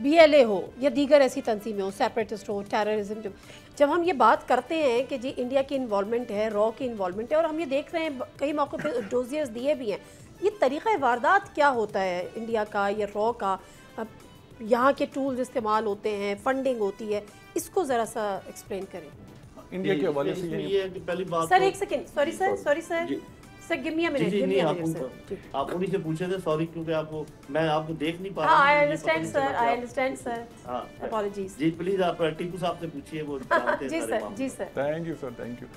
BLA ہو یا دیگر ایسی تنظیمیں ہو، سیپریٹسٹ ہو، ٹیررزم، جب ہم یہ بات کرتے ہیں کہ جی انڈیا کی انوالومنٹ ہے، را کی انوالومنٹ ہے، اور ہم یہ دیکھ رہے ہیں کئی موقع پہ ڈوزیئرز دیے بھی ہیں، یہ طریقہ واردات کیا ہوتا ہے انڈیا کا یا را کا؟ یہاں کے ٹولز استعمال ہوتے ہیں، فنڈنگ ہوتی ہے، اس کو ذرا سا ایکسپلین کریں انڈیا کے حوالے سے۔ یہ ہے کہ پہلی بات سر ایک second, sorry sir give me a minute, give me a minute, sir. آپ انہی سے پوچھے تھے، سوری کیونکہ آپ کو میں آپ کو دیکھ نہیں پا رہا ہوں. I understand sir. Apologies. جی پلیز آپ ٹیپو صاحب سے پوچھیے، وہ جانتے ہیں سارے معاملے. جی sir. Thank you sir, thank you.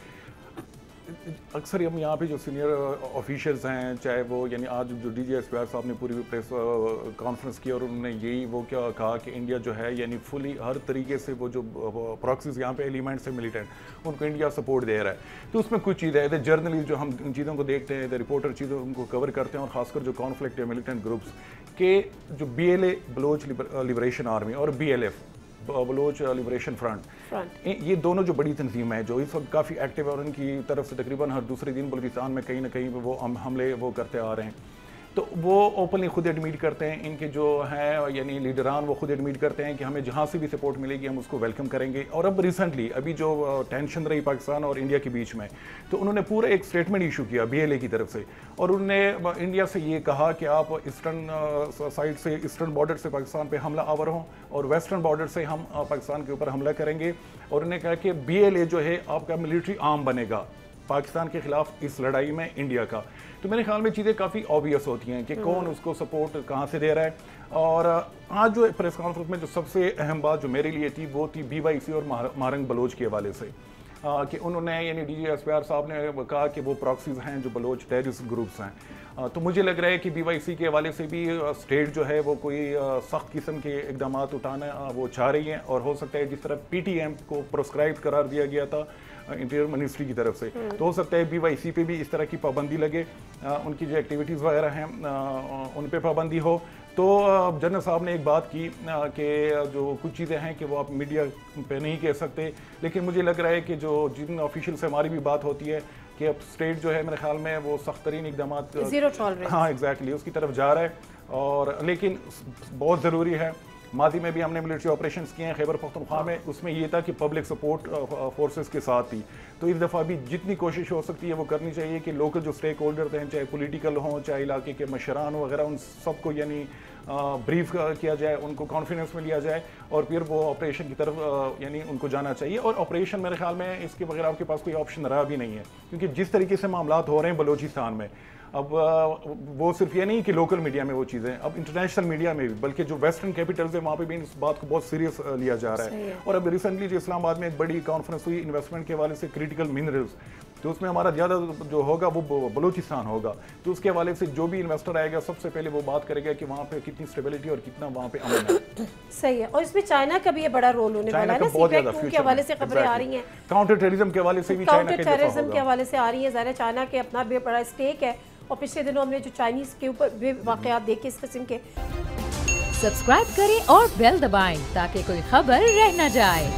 اکثر ہم یہاں پہ جو سینئر آفیشلز ہیں، چاہے وہ یعنی آج جو D G S P R صاحب نے پوری پریس کانفرنس کی اور انہوں نے یہی وہ کیا کہا کہ انڈیا جو ہے یعنی فلی ہر طریقے سے وہ جو پراکسیز یہاں پہ ایلیمنٹس ہیں ملیٹنٹ، ان کو انڈیا سپورٹ دے رہا ہے. تو اس میں کچھ چیزیں ادھر جرنلسٹ جو ہم ان چیزوں کو دیکھتے ہیں، ادھر رپورٹر چیزوں کو کور کرتے ہیں، اور خاص کر جو کانفلکٹ ہے ملیٹنٹ گروپس کہ جو BLA بلوچ لبریشن آرمی اور BLF بلوچ لبریشن فرنٹ، یہ دونوں جو بڑی تنظیم ہے جو اس وقت کافی ایکٹیو ہے، اور ان کی طرف سے تقریباً ہر دوسرے دن بلوچستان میں کہیں نہ کہیں وہ حملے وہ کرتے آ رہے ہیں. تو وہ اوپنلی خود ایڈمٹ کرتے ہیں، ان کے جو ہیں یعنی لیڈران وہ خود ایڈمٹ کرتے ہیں کہ ہمیں جہاں سے بھی سپورٹ ملے گی ہم اس کو ویلکم کریں گے. اور اب ریسنٹلی ابھی جو ٹینشن رہی پاکستان اور انڈیا کے بیچ میں، تو انہوں نے پورا ایک اسٹیٹمنٹ ایشو کیا BLA کی طرف سے، اور انہوں نے انڈیا سے یہ کہا کہ آپ ایسٹرن سائڈ سے، ایسٹرن بارڈر سے پاکستان پہ حملہ آور ہوں، اور ویسٹرن بارڈر سے ہم پاکستان کے اوپر حملہ کریں گے. اور انہوں نے کہا کہ BLA جو ہے آپ کا ملٹری آرم بنے گا پاکستان کے خلاف اس لڑائی میں انڈیا کا. تو میرے خیال میں چیزیں کافی آبویس ہوتی ہیں کہ کون اس کو سپورٹ کہاں سے دے رہا ہے. اور آج جو پریس کانفرنس میں جو سب سے اہم بات جو میرے لیے تھی وہ تھی BYC اور مارنگ بلوچ کے حوالے سے، کہ انہوں نے یعنی DGSPR صاحب نے کہا کہ وہ پراکسیز ہیں جو بلوچ ٹیررسٹ گروپس ہیں. تو مجھے لگ رہا ہے کہ BYC کے حوالے سے بھی اسٹیٹ جو ہے وہ کوئی سخت قسم کے اقدامات اٹھانا وہ چاہ رہی ہیں، اور ہو سکتا ہے جس طرح PTM کو پروسکرائب قرار دیا گیا تھا انٹیریئر منسٹری کی طرف سے، تو ہو سکتا ہے BYC پہ بھی اس طرح کی پابندی لگے، ان کی جو ایکٹیویٹیز وغیرہ ہیں ان پہ پابندی ہو. تو جنرل صاحب نے ایک بات کی کہ جو کچھ چیزیں ہیں کہ وہ آپ میڈیا پہ نہیں کہہ سکتے، لیکن مجھے لگ رہا ہے کہ جو جن آفیشیل سے ہماری بھی بات ہوتی ہے کہ اب اسٹیٹ جو ہے میرے خیال میں وہ سخت ترین اقدامات، ہاں ایگزیکٹلی اس کی طرف جا رہا ہے. اور لیکن بہت ضروری ہے، ماضی میں بھی ہم نے ملٹری آپریشنز کیے ہیں خیبر پختونخوا میں، اس میں یہ تھا کہ پبلک سپورٹ فورسز کے ساتھ تھی. تو اس دفعہ بھی جتنی کوشش ہو سکتی ہے وہ کرنی چاہیے کہ لوکل جو اسٹیک ہولڈرز ہیں، چاہے پولیٹیکل ہوں چاہے علاقے کے مشران وغیرہ، ان سب کو یعنی بریف کیا جائے، ان کو کانفیڈنس میں لیا جائے، اور پھر وہ آپریشن کی طرف یعنی ان کو جانا چاہیے. اور آپریشن میرے خیال میں اس کے بغیر آپ کے پاس کوئی آپشن رہا بھی نہیں ہے، کیونکہ جس طریقے سے معاملات ہو رہے ہیں بلوچستان میں، اب وہ صرف یہ نہیں کہ لوکل میڈیا میں وہ چیزیں، اب انٹرنیشنل میڈیا میں بھی، بلکہ جو ویسٹرن کیپٹلز ہیں وہاں پہ بھی اس بات کو بہت سیریس لیا جا رہا ہے. اور اب ریسنٹلی جو اسلام آباد میں ایک بڑی کانفرنس ہوئی انویسٹمنٹ کے حوالے سے کرٹیکل منرلز، تو اس میں ہمارا زیادہ جو ہوگا وہ بلوچستان ہوگا. تو اس کے حوالے سے جو بھی انویسٹر آئے گا سب سے پہلے وہ بات کرے گا کہ وہاں پہ کتنی اسٹیبلٹی اور کتنا وہاں پہ امن ہے. صحیح ہے. اور اس میں چائنا کا بھی یہ بڑا رول ہونے والا ہے نا، CPEC کے حوالے سے خبریں آ رہی ہیں، کاؤنٹر ٹیررزم کے حوالے سے بھی کاؤنٹر ٹیررزم کے حوالے سے آ رہی ہیں. ظاہر ہے چائنا کے اپنا بھی بڑا اسٹیک ہے، اور پچھلے دنوں ہم نے جو چائنیز کے اوپر بھی واقعات دیکھے اس قسم کے. سبسکرائب کریں اور بیل دبائیں تاکہ کوئی خبر رہ نہ جائے.